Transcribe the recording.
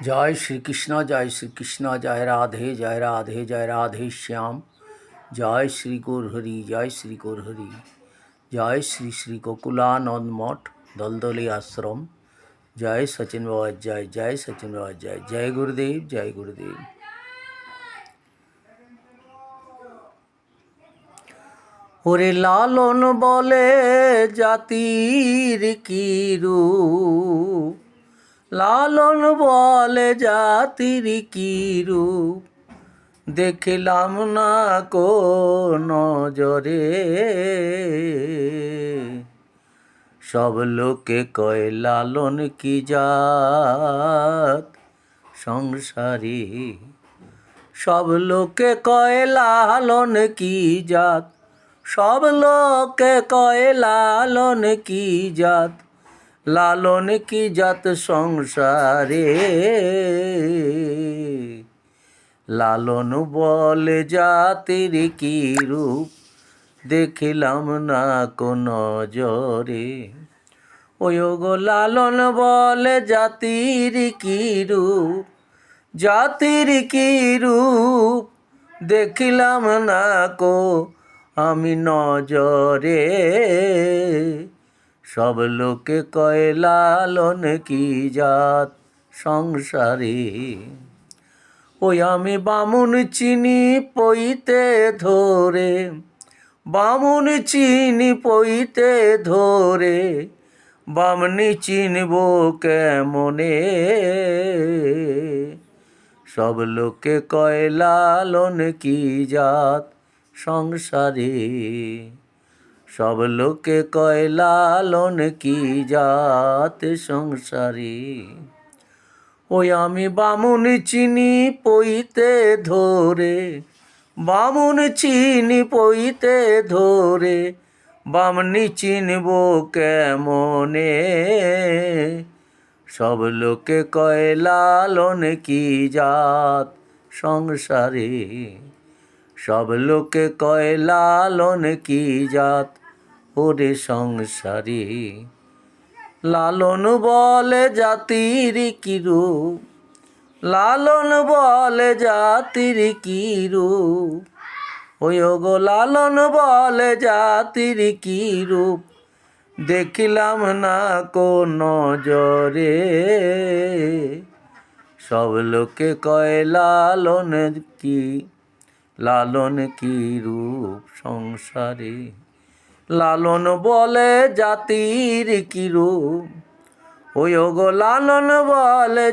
जय श्री कृष्ण जय राधे जय राधे जय राधे श्याम। जय श्री गौरहरि जय श्री गौरहरि। जय श्री श्री गोकुलानंद मठ दलदली आश्रम। जय सचिन बाबा जय जय सचिन बाबा जय जय गुरुदेव जय गुरुदेव। ওরে লালন বলে জাতির কি রূপ, লালন বলে জাতির কি রূপ, দেখলাম না কো নজরে। সব লোকে কয় লালন কি জাত সংসারে, সব লোকে কয় লালন কি জাত, সব লোকে কয় লালন কি জাত, লালন কি জাত সংসারে। লালন বলে জাতির কি রূপ, দেখিলাম না কোন নজরে। ওই গো লালন বলে জাতির কি রূপ, জাতির কি রূপ, দেখিলাম না কো আমি নজরে। সব লোকে কয় লালন কি জাত সংসারে। ওই আমি বামুন চিনি পইতে ধরে, বামুন চিনি পইতে ধরে, বামনি চিনব কেমনে। সব লোকে কয় লালন কি জাত সংসারে, সব লোকে কয় লালন কি জাত সংসারে। ওই আমি বামুন চিনি পইতে ধরে, বামুন চিনি পইতে ধরে, বামনি চিনব কেমনে। সব লোকে কয় লালন কি জাত সংসারে, সব লোকে কয় লালন কি জাত ওরে সংসারে। লালন বলে জাতির কি রূপ, লালন বলে জাতির কি রূপ, ওই গো লালন বলে জাতির কি রূপ, দেখিলাম না কোন নজরে। সব লোকে কয় লালন কি, লালন কি রূপ সংসারে। লালন বলে জাতির কি রূপ, ওই গো লালন বলে